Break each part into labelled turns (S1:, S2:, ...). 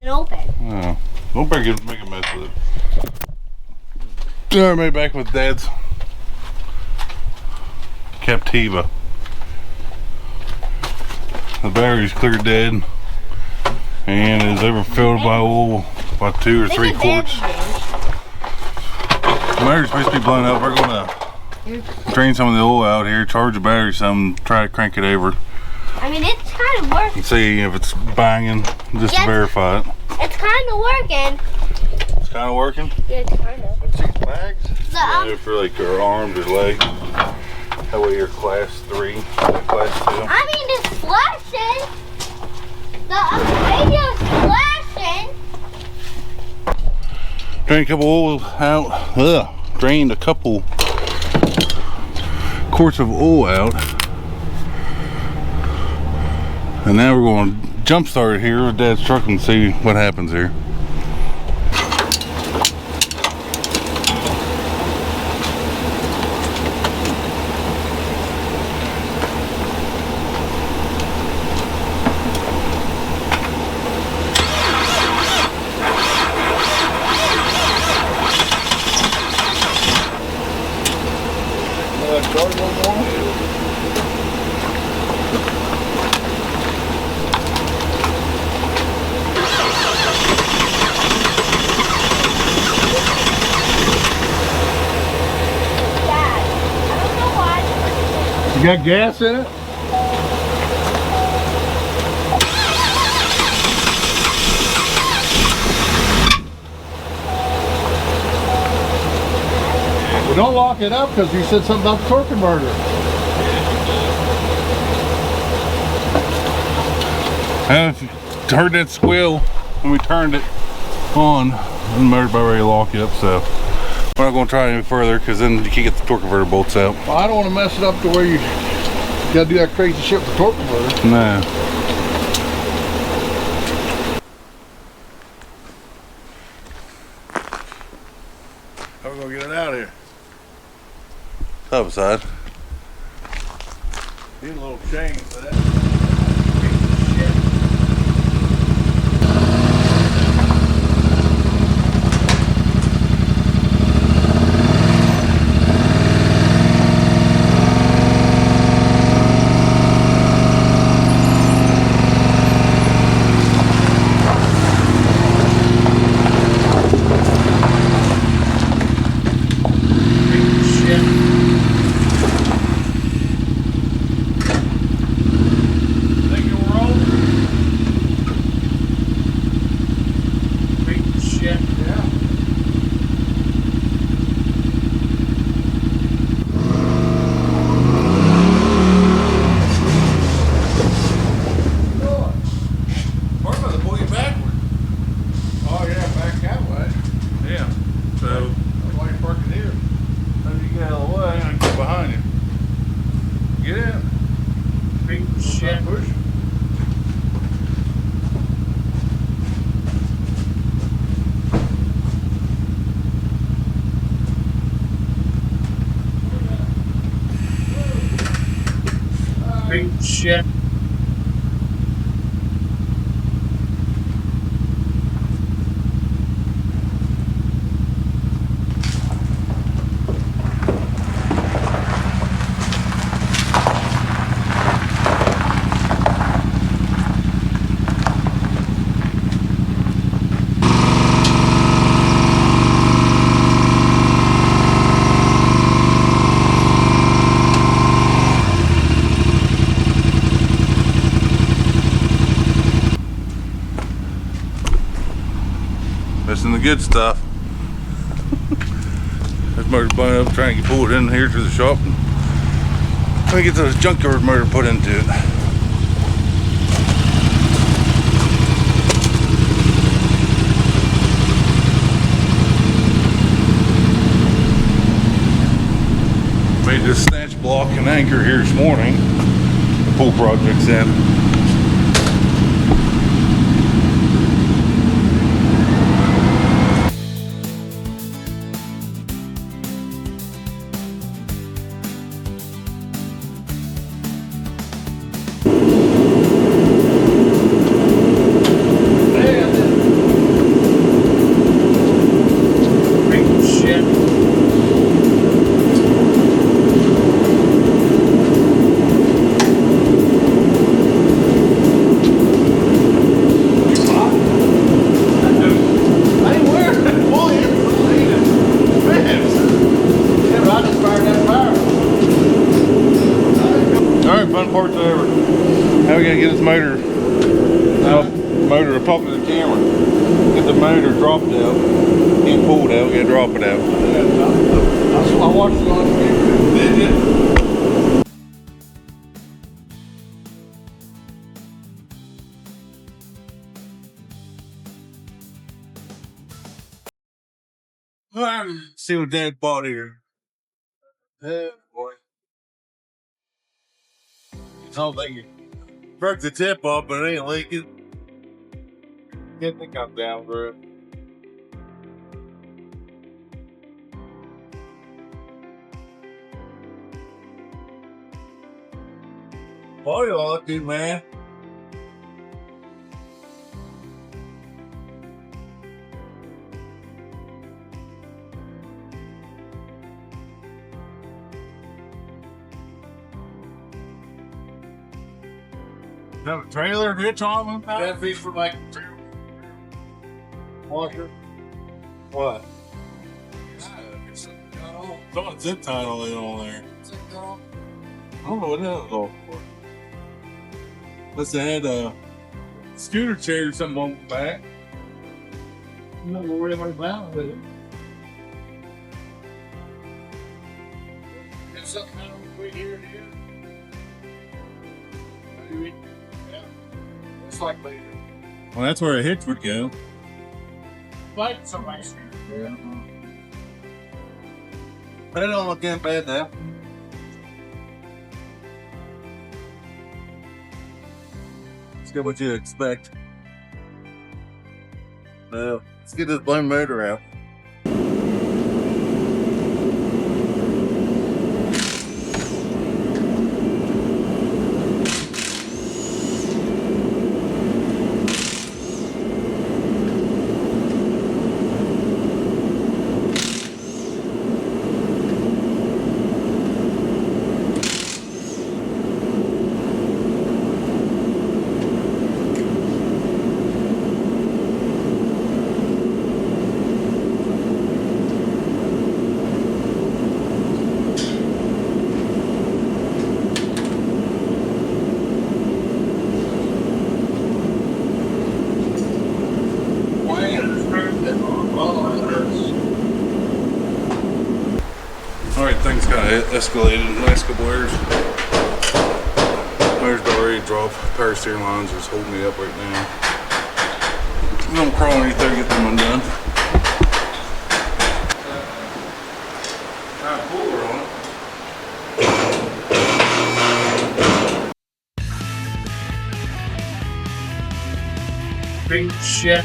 S1: Open.
S2: Oh, don't make a mess with it. Alright, made back with Dad's Captiva. The battery's clear dead and is overfilled by oil by 2 or 3 quarts. The battery's supposed to be blown up. We're gonna drain some of the oil out here, charge the battery some, try to crank it over.
S1: I mean, it's kind of working.
S2: And see if it's banging, just to verify it.
S1: It's kind of working.
S2: It's kind of working?
S1: Yeah, it's kind of.
S2: What's these bags?
S1: The,
S2: for like your arms or legs. That way you're class 3, class 2.
S1: I mean, it's flashing. The radio's flashing.
S2: Drained a couple oil out. Drained a couple quarts of oil out. And now we're going to jump start it here with Dad's truck and see what happens here. You got gas in it? Well, don't lock it up because you said something about the torque converter. I heard that squeal when we turned it on. The motor about ready to lock it up, so we're not going to try any further because then you can't get the torque converter bolts out.
S3: Well, I don't want to mess it up to where you got to do that crazy shit with the torque converter.
S2: Nah. How are we going to get it out of here? Top side.
S3: Need a little chain for that.
S1: Shit.
S2: Missing the good stuff. This motor's blown up trying to pull it in here to the shop. Let me get this junkyard motor put into it. Made this snatch block and anchor here this morning. The pool project's in. camera. Get the motor dropped out. Can't pull it out, we gotta drop it out.
S3: Yeah, that's what I watched it on camera.
S2: Did you? See what Dad bought here.
S3: Yeah, boy.
S2: I don't think it broke the tip off, but it ain't leaking. Get the cup down, bro. Oh, you lucky, man. Have a trailer hitch on them?
S3: That be for like washer.
S2: What? Someone zip title it on there. I don't know what that was all for. Must have had a scooter chair or something on the back.
S3: You know where they found it. It's something kind of between here and here. Maybe. Yeah. It's like later.
S2: Well, that's where a hitch would go.
S3: Like somebody's here. Yeah.
S2: But it don't look that bad now. Let's get what you expect. Well, let's get this blame motor out. Alright, things kind of escalated in the last couple hours. Motor's about ready to drop. Power steering lines is holding me up right now. I'm gonna crawl underneath there and get them undone. Kind of cooler on it.
S1: Big shit.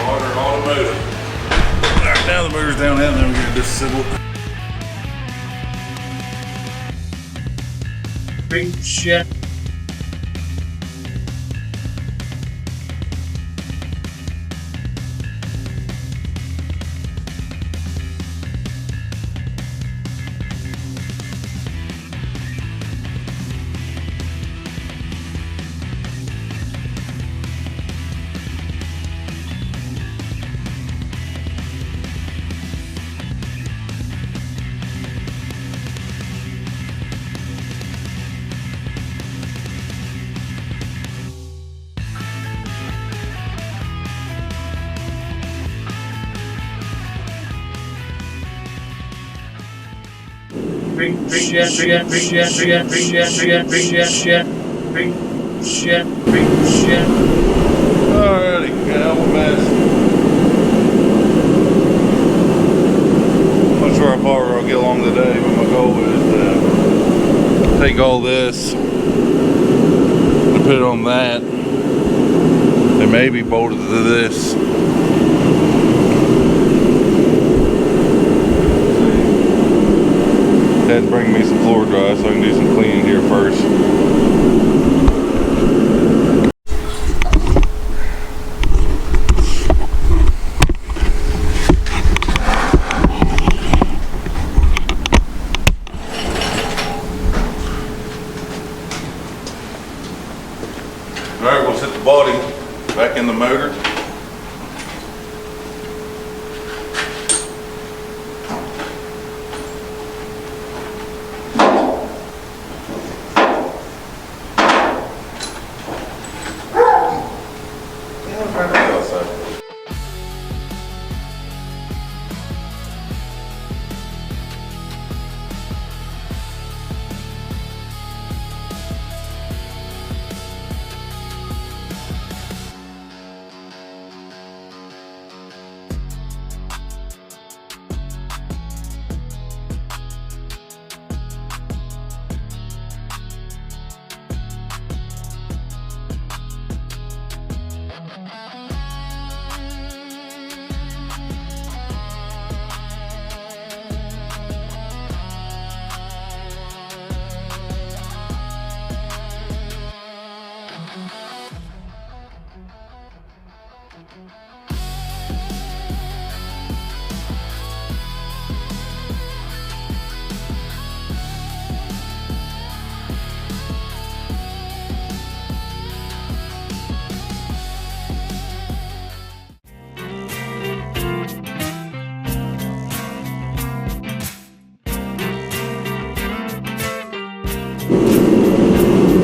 S2: Automotive. Alright, now the motor's down and then we're gonna disassemble it.
S1: Big shit. Big shit, big shit, big shit, big shit, big shit, big shit.
S2: Alrighty, yeah, I'm a mess. I'm not sure how far I'll get along today, but my goal is to take all this and put it on that and maybe bolt it to this. Dad's bringing me some floor dry so I can do some cleaning here first. Alright, we'll gonna set the body back in the motor.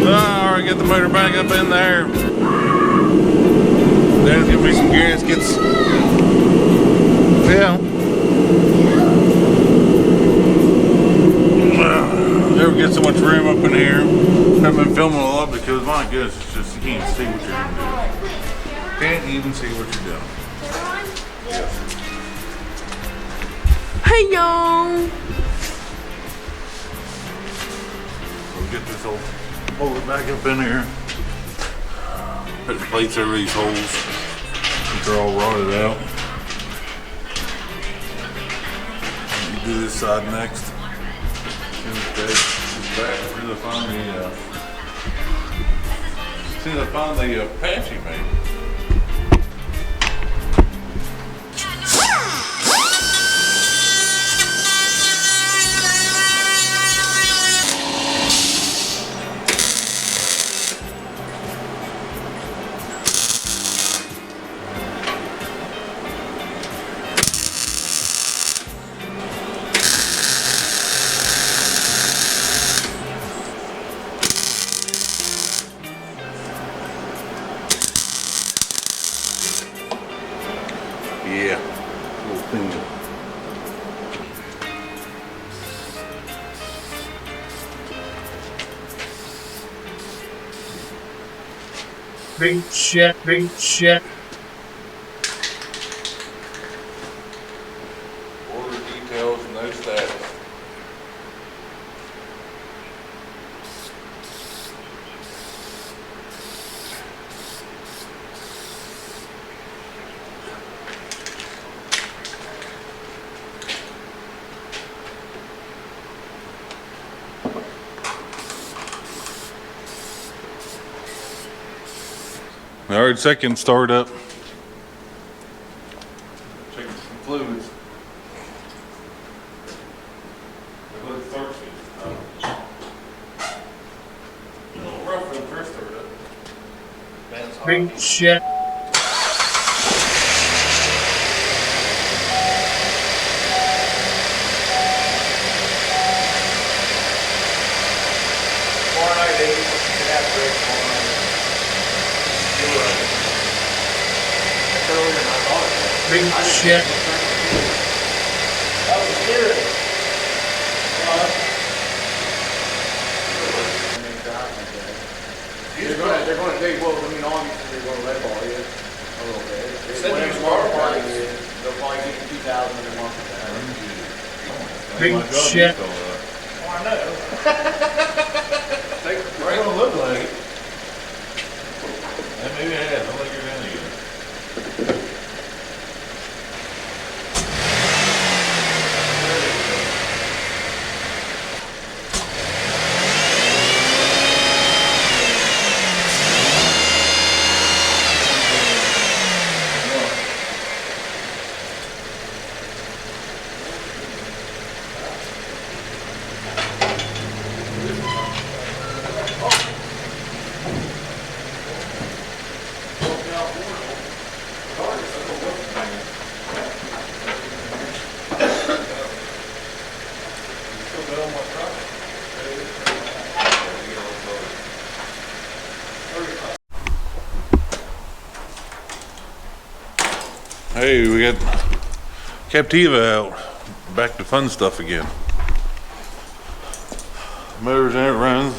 S2: Alright, get the motor back up in there. There's gonna be some gaskets. Yeah. Never get so much room up in here. I've been filming a lot because my goodness, it's just you can't see what you're doing. Can't even see what you're doing.
S4: Hey y'all!
S2: We'll get this old motor back up in here. Put the plates over these holes. They're all rotted out. You do this side next. See if I find the patch he made. Yeah, little thing.
S1: Big shit, big shit.
S2: Order details, no status. I heard second start up. Checking some fluids. Let it start a little rough when it first started up.
S1: Big shit. Big shit.
S5: That was scary. They're going to dig, well, I mean, obviously they're going to red ball you a little bit. When it's water parties, they'll probably give you 2,000 a month for that.
S1: Big shit.
S5: Oh, I know.
S2: It's gonna look like it. And maybe it has. I'll let you down again. Hey, we got Captiva out. Back to fun stuff again. Motor's in it, runs.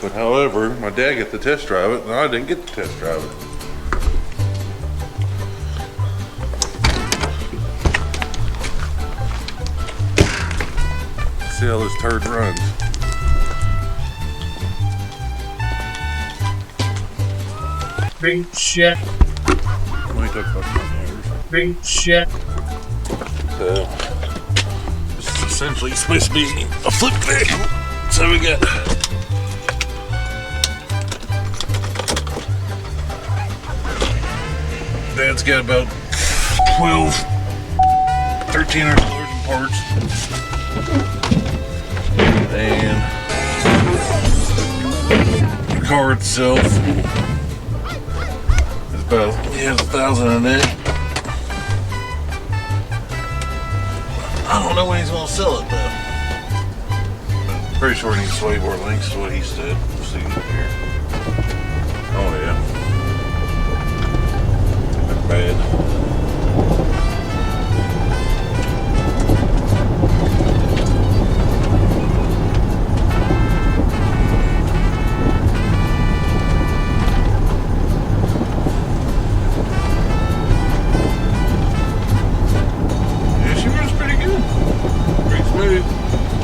S2: But however, my dad got to test drive it, and I didn't get to test drive it. See how this turd runs.
S1: Big shit.
S2: Let me talk about my neighbors.
S1: Big shit.
S2: So, this is essentially supposed to be a flip vehicle. So we got Dad's got about 1,300 in parts. And the car itself is about, he has 1,000 in it. I don't know when he's gonna sell it though. But pretty sure he needs sway bar links is what he said. We'll see here. Oh yeah. Not bad.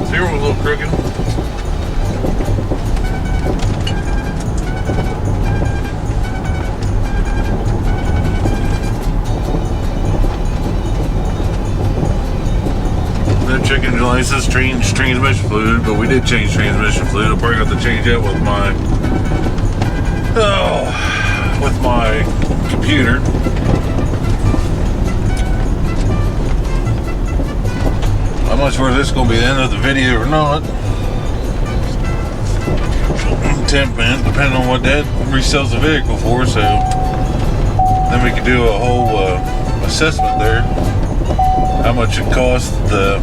S2: Zero was a little crooked. Then checking the license, change transmission fluid, but we did change transmission fluid. I'll probably have to change that with my computer. How much worth this is going to be the end of the video or not? 10 minutes, depending on what Dad resells the vehicle for. So then we can do a whole assessment there. How much it cost to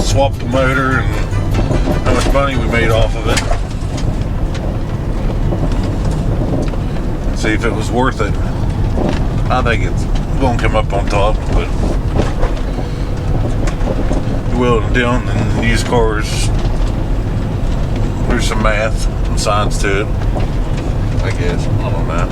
S2: swap the motor and how much money we made off of it. See if it was worth it. I think it's going to come up on top, but will down and used cars, there's some math and science to it, I guess. I don't know.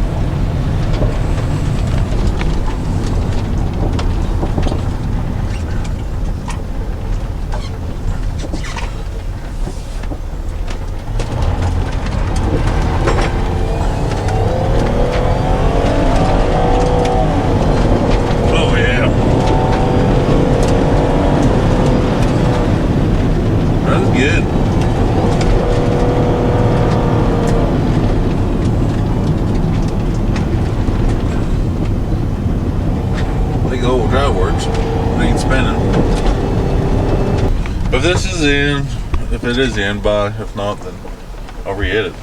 S2: Good. I think the whole drive works. It ain't spinning. If this is in, if it is in, bye. If not, then I'll re-hit it.